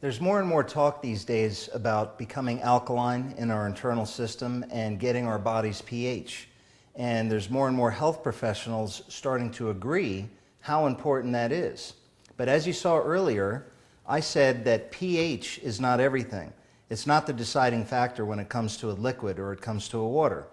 There's more and more talk these days about becoming alkaline in our internal system and getting our body's pH. And there's more and more health professionals starting to agree how important that is. But as you saw earlier, I said that pH is not everything. It's not the deciding factor when it comes to a liquid or it comes to a water.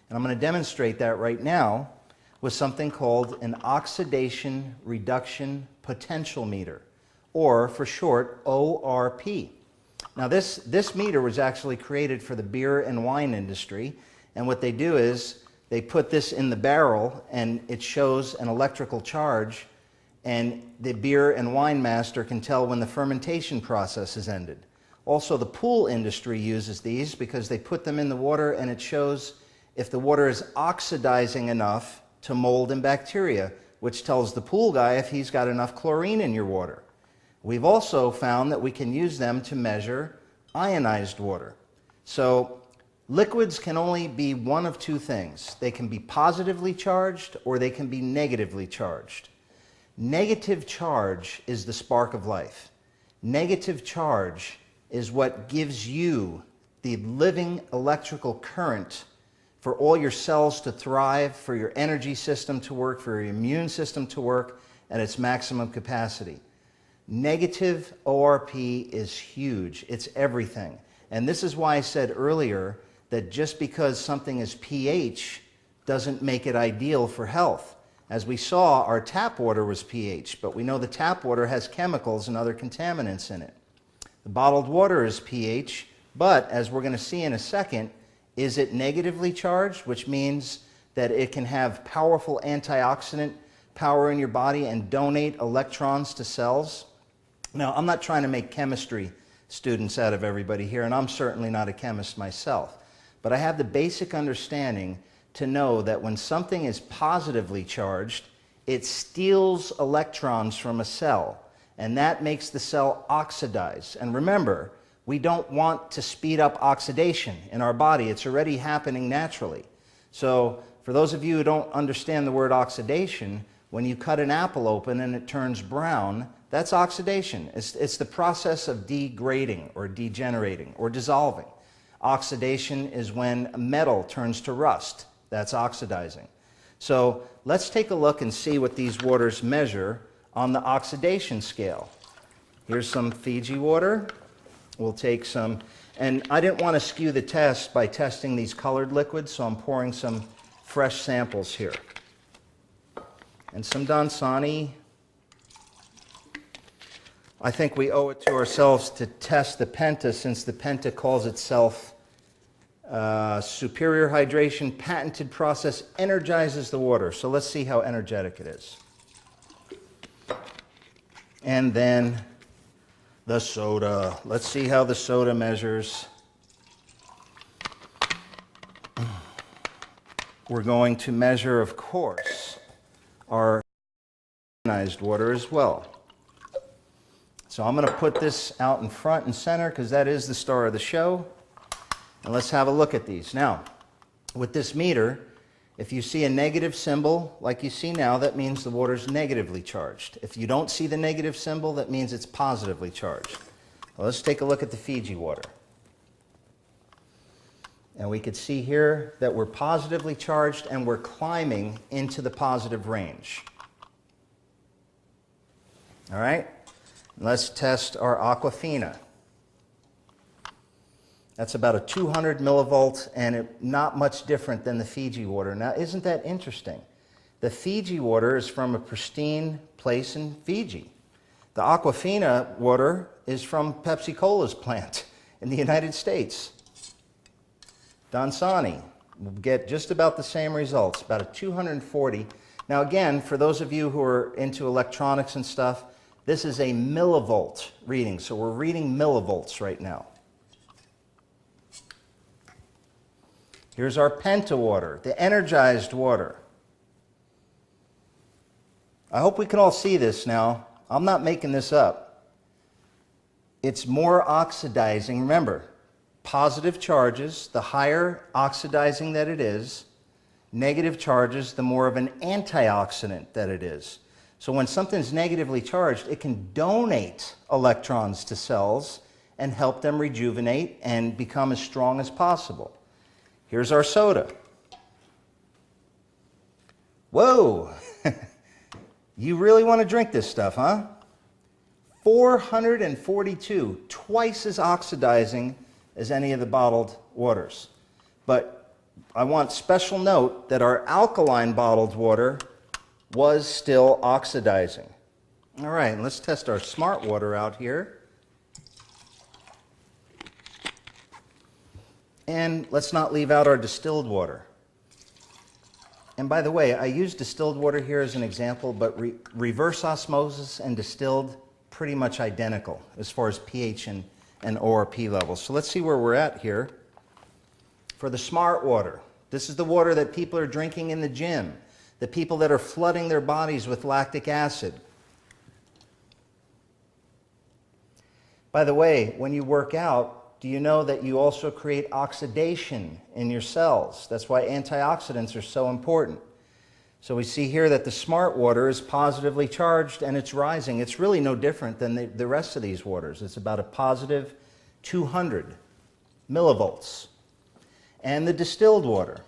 And I'm going to demonstrate that right now with something called an oxidation reduction potentiometer, or for short, ORP. Now this meter was actually created for the beer and wine industry, and what they do is they put this in the barrel and it shows an electrical charge, and the beer and wine master can tell when the fermentation process is ended. Also, the pool industry uses these because they put them in the water and it shows if the water is oxidizing enough to mold and bacteria, which tells the pool guy if he's got enough chlorine in your water. We've also found that we can use them to measure ionized water. So liquids can only be one of two things. They can be positively charged or they can be negatively charged. Negative charge is the spark of life. Negative charge is what gives you the living electrical current for all your cells to thrive, for your energy system to work, for your immune system to work at its maximum capacity. Negative ORP is huge. It's everything. And this is why I said earlier that just because something is pH doesn't make it ideal for health. As we saw, our tap water was pH, but we know the tap water has chemicals and other contaminants in it. The bottled water is pH, but as we're going to see in a second, is it negatively charged, which means that it can have powerful antioxidant power in your body and donate electrons to cells? Now, I'm not trying to make chemistry students out of everybody here, and I'm certainly not a chemist myself, but I have the basic understanding to know that when something is positively charged, it steals electrons from a cell, and that makes the cell oxidize. And remember, we don't want to speed up oxidation in our body. It's already happening naturally. So for those of you who don't understand the word oxidation, when you cut an apple open and it turns brown, that's oxidation. It's the process of degrading or degenerating or dissolving. Oxidation is when a metal turns to rust. That's oxidizing. So let's take a look and see what these waters measure on the oxidation scale. Here's some Fiji water. We'll take some, and I didn't want to skew the test by testing these colored liquids, so I'm pouring some fresh samples here. And some Dansani. I think we owe it to ourselves to test the Penta, since the Penta calls itself superior hydration, patented process, energizes the water. So let's see how energetic it is. And then the soda. Let's see how the soda measures. We're going to measure, of course, our ionized water as well. So I'm going to put this out in front and center because that is the star of the show. And let's have a look at these. Now, with this meter, if you see a negative symbol like you see now, that means the water's negatively charged. If you don't see the negative symbol, that means it's positively charged. Well, let's take a look at the Fiji water. And we could see here that we're positively charged and we're climbing into the positive range. All right? Let's test our Aquafina. That's about a 200 millivolt, and not much different than the Fiji water. Now, isn't that interesting? The Fiji water is from a pristine place in Fiji. The Aquafina water is from Pepsi-Cola's plant in the United States. Dansani will get just about the same results, about a 240. Now, again, for those of you who are into electronics and stuff, this is a millivolt reading, so we're reading millivolts right now. Here's our Penta water, the energized water. I hope we can all see this now. I'm not making this up. It's more oxidizing. Remember, positive charges, the higher oxidizing that it is, negative charges, the more of an antioxidant that it is. So when something's negatively charged, it can donate electrons to cells and help them rejuvenate and become as strong as possible. Here's our soda. Whoa! You really want to drink this stuff, huh? 442, twice as oxidizing as any of the bottled waters. But I want special note that our alkaline bottled water was still oxidizing. All right, let's test our smart water out here. And let's not leave out our distilled water. And by the way, I use distilled water here as an example, but reverse osmosis and distilled, pretty much identical as far as pH and ORP levels. So let's see where we're at here. For the smart water, this is the water that people are drinking in the gym, the people that are flooding their bodies with lactic acid. By the way, when you work out, do you know that you also create oxidation in your cells? That's why antioxidants are so important. So we see here that the smart water is positively charged and it's rising. It's really no different than the rest of these waters. It's about a positive 200 millivolts. And the distilled water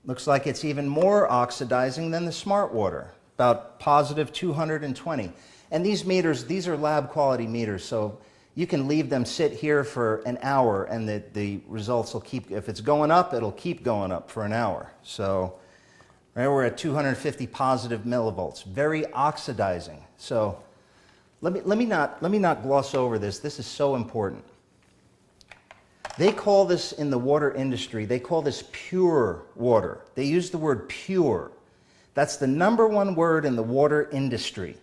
looks like it's even more oxidizing than the smart water, about positive 220. And these meters, these are lab quality meters, so you can leave them sit here for an hour and the results will keep, if it's going up, it'll keep going up for an hour. So right, we're at 250 positive millivolts, very oxidizing. So let me not gloss over this. This is so important. They call this in the water industry, they call this pure water. They use the word pure. That's the #1 word in the water industry.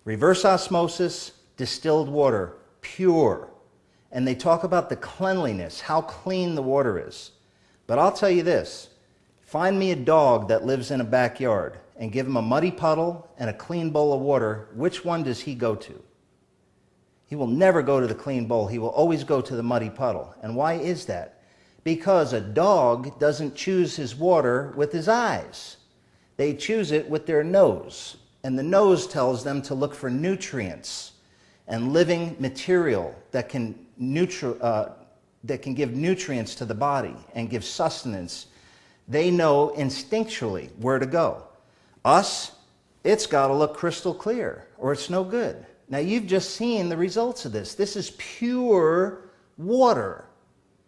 Reverse osmosis, distilled water, pure. And they talk about the cleanliness, how clean the water is. But I'll tell you this, find me a dog that lives in a backyard and give him a muddy puddle and a clean bowl of water, which one does he go to? He will never go to the clean bowl. He will always go to the muddy puddle. And why is that? Because a dog doesn't choose his water with his eyes. They choose it with their nose. And the nose tells them to look for nutrients and living material that can give nutrients to the body and give sustenance. They know instinctually where to go. Us, it's got to look crystal clear or it's no good. Now you've just seen the results of this. This is pure water.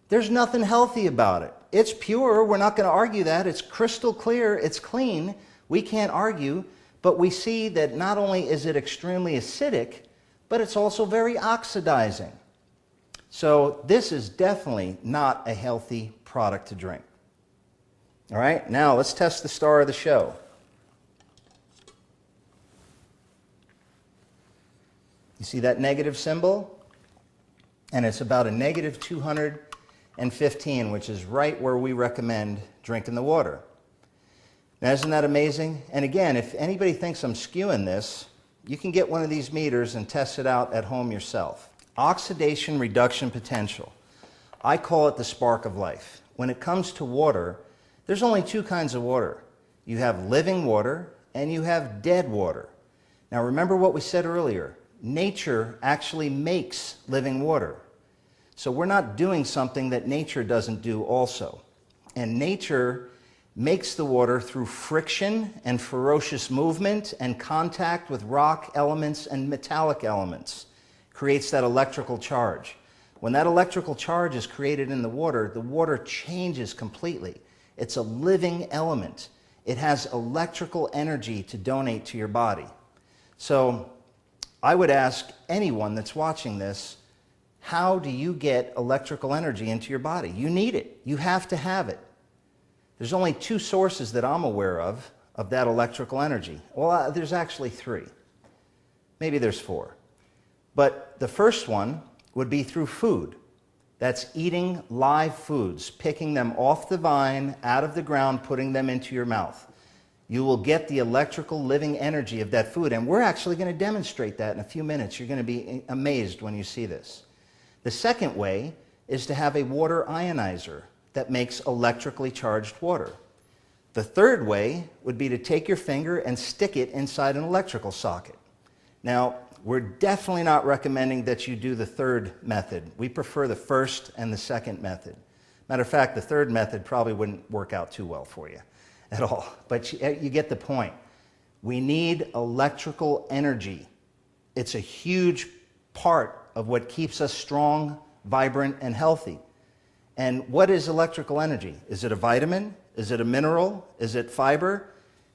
There's nothing healthy about it. It's pure. We're not going to argue that. It's crystal clear. It's clean. We can't argue. But we see that not only is it extremely acidic, but it's also very oxidizing. So this is definitely not a healthy product to drink. All right, now let's test the star of the show. You see that negative symbol? And it's about a negative 215, which is right where we recommend drinking the water. Now, isn't that amazing? And again, if anybody thinks I'm skewing this, you can get one of these meters and test it out at home yourself. Oxidation reduction potential. I call it the spark of life. When it comes to water, there's only two kinds of water. You have living water and you have dead water. Now remember what we said earlier. Nature actually makes living water. So we're not doing something that nature doesn't do also. And nature makes the water through friction and ferocious movement and contact with rock elements and metallic elements. Creates that electrical charge. When that electrical charge is created in the water changes completely. It's a living element. It has electrical energy to donate to your body. So I would ask anyone that's watching this, how do you get electrical energy into your body? You need it. You have to have it. There's only two sources that I'm aware of that electrical energy. Well, there's actually three. Maybe there's four. But the first one would be through food. That's eating live foods, picking them off the vine, out of the ground, putting them into your mouth. You will get the electrical living energy of that food. And we're actually going to demonstrate that in a few minutes. You're going to be amazed when you see this. The second way is to have a water ionizer that makes electrically charged water. The third way would be to take your finger and stick it inside an electrical socket. Now, we're definitely not recommending that you do the third method. We prefer the first and the second method. Matter of fact, the third method probably wouldn't work out too well for you at all. But you get the point. We need electrical energy. It's a huge part of what keeps us strong, vibrant, and healthy. And what is electrical energy? Is it a vitamin? Is it a mineral? Is it fiber?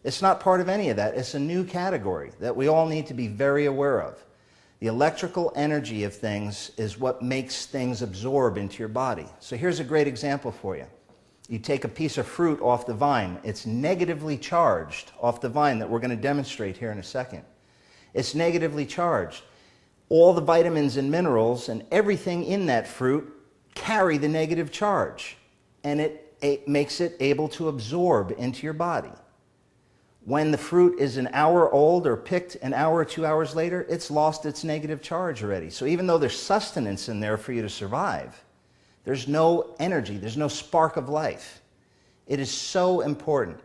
It's not part of any of that. It's a new category that we all need to be very aware of. The electrical energy of things is what makes things absorb into your body. So here's a great example for you. You take a piece of fruit off the vine. It's negatively charged off the vine that we're going to demonstrate here in a second. It's negatively charged. All the vitamins and minerals and everything in that fruit carry the negative charge, and it makes it able to absorb into your body. When the fruit is an hour old or picked an hour or 2 hours later, it's lost its negative charge already. So even though there's sustenance in there for you to survive, there's no energy, there's no spark of life. It is so important.